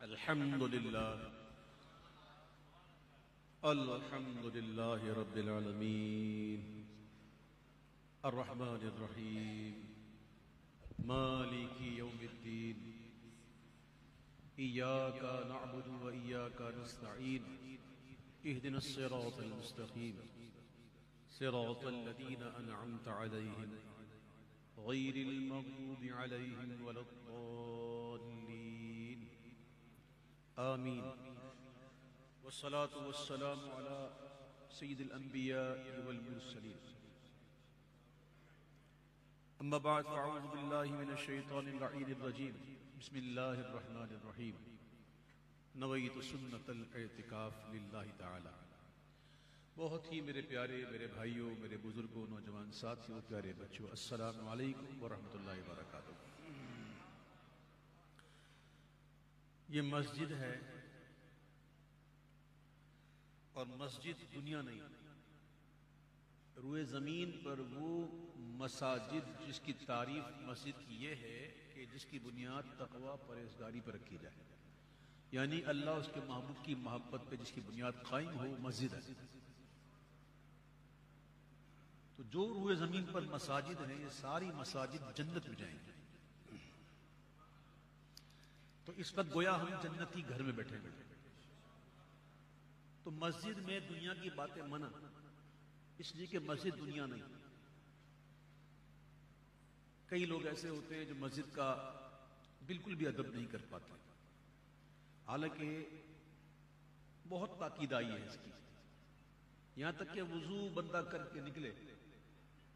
الحمد لله رب العالمين الرحمن الرحيم مالك يوم الدين إياك نعبد وإياك نستعين اهدنا الصراط المستقيم صراط الذين أنعمت عليهم غير المغضوب عليهم ولا الضالين آمين والصلاة والسلام على سيد الأنبياء والمرسلين أما بعد فأعوذ بالله من الشيطان اللعين الرجيم بسم الله الرحمن الرحيم نويت سنة الاعتكاف لله تعالى. بہت ہی میرے پیارے میرے بھائیوں میرے بزرگوں نوجوان ساتھیوں پیارے بچوں السلام علیکم ورحمۃ اللہ وبرکاتہ. یہ مسجد ہے اور مسجد دنیا نہیں. روئے زمین پر وہ مساجد جس کی تعریف مسجد کی یہ ہے کہ جس کی بنیاد تقوی پرہیزگاری پر رکھی جائے، یعنی اللہ اس کے محبوب کی محبت پہ جس کی بنیاد قائم ہو مسجد ہے. تو جو روئے زمین پر مساجد ہیں یہ ساری مساجد جنت میں جائیں گے. تو اس وقت گویا ہم جنتی گھر میں بیٹھے ہیں. تو مسجد میں دنیا کی باتیں منع، اس لیے کہ مسجد دنیا نہیں. کئی لوگ ایسے ہوتے ہیں جو مسجد کا بالکل بھی ادب نہیں کر پاتے، حالانکہ بہت پاکیدائی ہے اس کی. یہاں تک کہ وضو بندہ کر کے نکلے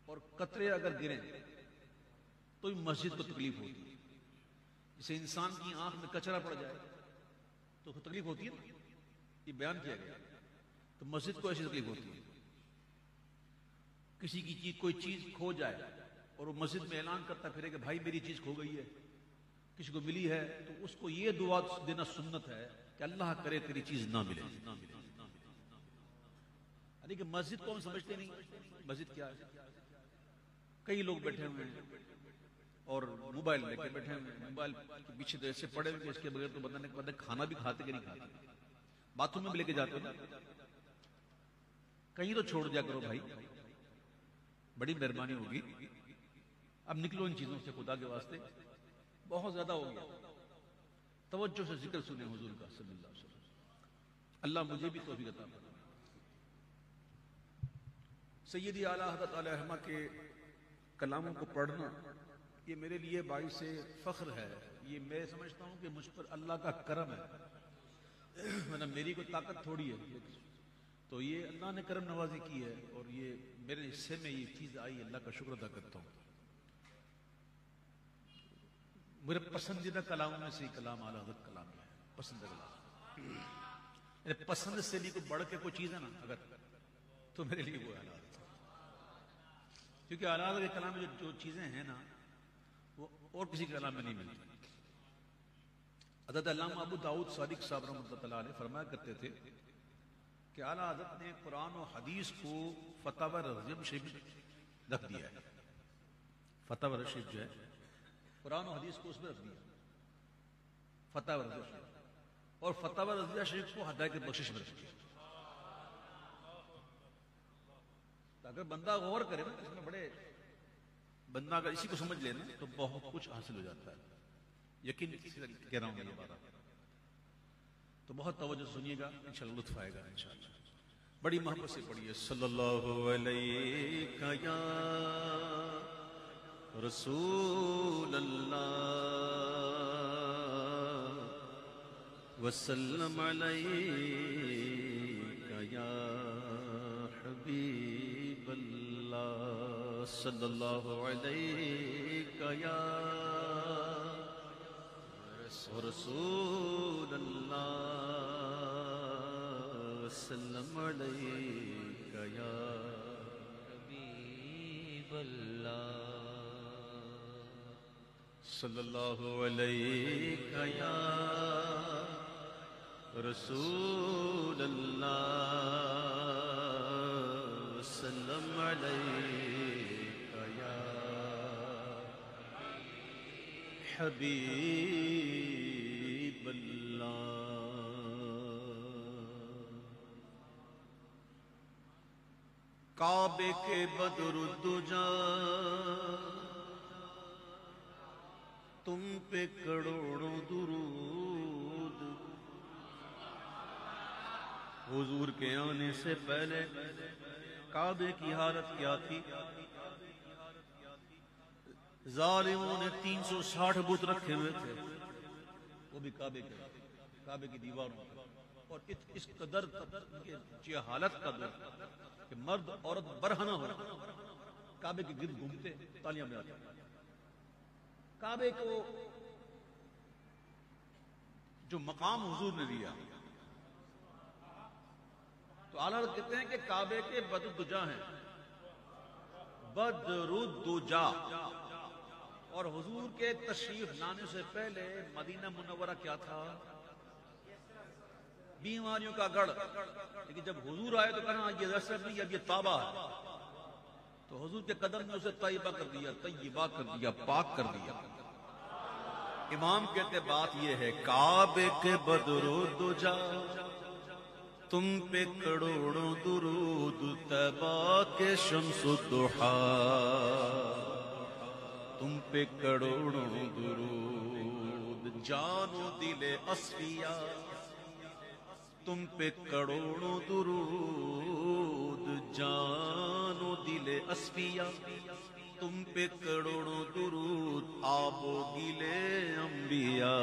اور قطرے اگر گریں تو مسجد کو تکلیف ہوتی ہے. جسے انسان کی آنکھ میں کچرا پڑ جائے تو تکلیف ہوتی ہے نا، یہ بیان کیا گیا. تو مسجد کو ایسی تکلیف ہوتی ہے. کسی کی چیز کوئی چیز کھو جائے اور وہ مسجد میں اعلان کرتا پھرے کہ بھائی میری چیز کھو گئی ہے، کسی کو ملی ہے، تو اس کو یہ دعا دینا سنت ہے کہ اللہ کرے تیری چیز نہ ملے. یعنی کہ مسجد کو ہم سمجھتے نہیں. مسجد کیا ہے؟ کئی لوگ بیٹھے ہوئے ہیں اور موبائل لے کے بیٹھے ہوئے ہیں، موبائل کے پیچھے تو ایسے پڑے ہوئے کہ اس کے بغیر تو بندہ کھانا بھی کھاتے کہ نہیں کھاتے. باتھ روم میں بھی لے کے جاتے ہو نا. کہیں تو چھوڑ دیا کرو بھائی، بڑی مہربانی ہوگی. اب نکلو ان چیزوں سے خدا کے واسطے، بہت زیادہ ہو گیا. توجہ سے ذکر سنیں حضور کا صلی اللہ علیہ وسلم. اللہ مجھے بھی توفیق عطا فرمائے. سیدی اعلیٰ حضرت علیہ الرحمہ کے کلاموں کو پڑھنا یہ میرے لیے باعث فخر ہے. یہ میں سمجھتا ہوں کہ مجھ پر اللہ کا کرم ہے، ورنہ میری کوئی طاقت تھوڑی ہے. تو یہ اللہ نے کرم نوازی کی ہے اور یہ میرے حصے میں یہ چیز آئی. اللہ کا شکر ادا کرتا ہوں. میرے پسندیدہ کلاموں میں سے یہ کلام اعلیٰ حضرت کلام ہے. پسندیدہ کلام، پسند سے بھی کوئی بڑھ کے کوئی چیز ہے نا اگر، تو میرے لیے وہ اعلیٰ حضرت. کیونکہ اعلیٰ حضرت کے کلام میں جو چیزیں ہیں نا وہ اور کسی کے کلام میں نہیں ملتی. حضرت علامہ ابو داؤد صادق صاحب رحمۃ اللہ علیہ فرمایا کرتے تھے کہ اعلیٰ حضرت نے قرآن و حدیث کو فتاوی رضیم شریف رکھ دیا ہے. فتاوی رشید جو ہے قرآن و حدیث کو اس میں رکھ دیا، فتاوی رضیہ شریف، اور فتاوی رضیہ شریف کو ہدایت بخشش میں رکھ دیا. اگر بندہ غور کرے نا اس میں بڑے، بندہ اگر اسی کو سمجھ لے نا تو بہت کچھ حاصل ہو جاتا ہے. یقین کہہ رہا ہوں یہ بات. تو بہت توجہ سنیے گا، انشاءاللہ لطف آئے گا انشاءاللہ. بڑی محبت سے پڑھیے صلی اللہ علیہ یا رسول اللہ وسلم علیہ یا حبیب اللہ صلی اللہ علیہ یا رسول اللہ وسلم علیہ یا حبیب اللہ صلی اللہ علیہ یا رسول اللہ وسلم علیہ یا حبیب اللہ. کعبے کے بدر الدجا تم پہ کروڑوں درود. حضور کے آنے سے پہلے کعبے کی حالت کیا تھی؟ ظالموں نے 360 بت رکھے ہوئے تھے، وہ بھی کعبے کی دیواروں پر، اور اس قدر کی حالت کا دور کہ مرد عورت برہنہ ہو کعبے کے گرد گھومتے تالیاں بجاتے. کعبے کو جو مقام حضور نے دیا، تو اعلیٰ حضرت کہتے ہیں کہ کعبے کے بدر الدجا ہیں، بدر الدجا. اور حضور کے تشریف لانے سے پہلے مدینہ منورہ کیا تھا؟ بیماریوں کا گڑھ. لیکن جب حضور آئے تو کہنا یہ رسل نہیں، اب یہ طابہ ہے. تو حضور کے قدم نے اسے طیبہ کر دیا، طیبہ کر دیا، پاک کر دیا. امام کہتے بات یہ ہے، کعبے کے بدر الدجا تم پہ کروڑوں درود، طیبہ کے شمس الضحا تم پہ کروڑوں درود. جان و دل اصفیاء تم پہ کروڑوں درود، جان و دل اصفیاء تم پہ کروڑوں درود. آب و گلے انبیاء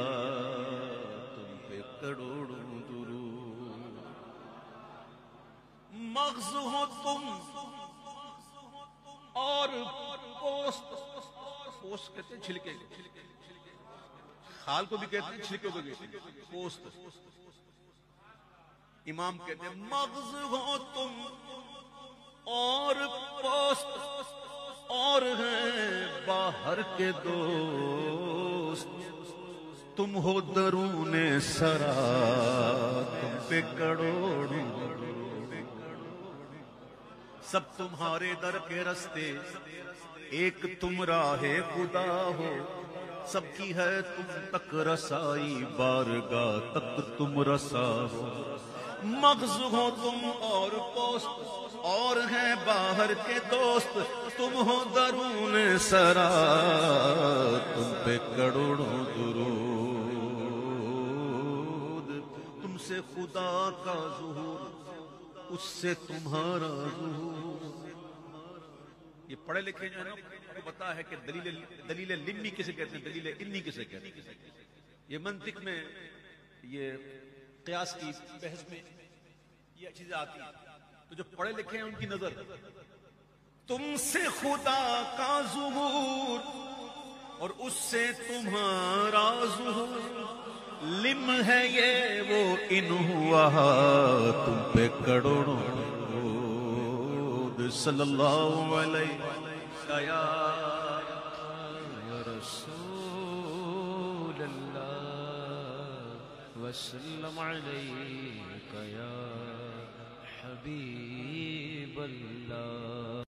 تم پہ کروڑوں درود. مغز ہو تم اور پوست کہتے ہیں چھلکے، خال کو بھی کہتے ہیں، چھلکے کو بھی کہتے ہیں پوست. امام کہتے ہیں مغز ہو تم اور پوست، اور ہیں باہر کے دوست. تم ہو درون سرا تم پہ کروڑوں. سب تمہارے در کے رستے، ایک تم راہ خدا ہو. سب کی ہے تم تک رسائی، بارگاہ تک تم رسا ہو. مغز ہو تم اور پوست، اور ہیں باہر کے دوست. تم ہو درون سرا تم پہ کروڑوں درود. تم سے خدا کا ظہور، اس سے تمہارا ظہور. یہ پڑھے لکھے جو ہے نا کو پتا ہے کہ دلیل لمی کسے کہتے ہیں، دلیل انی کسے کہتے ہیں. یہ منطق میں، یہ قیاس کی بحث میں یہ چیزیں آتی ہیں. تو جو پڑھے لکھے ہیں ان کی نظر تم سے خدا کا ظہور اور اس سے تمہارا ظہور. لم ہے یہ وہ ان ہوا تم پہ کروڑوں درود. صلی اللہ علیہ یا رسول اللہ وسلم علیک یا حبیب اللہ.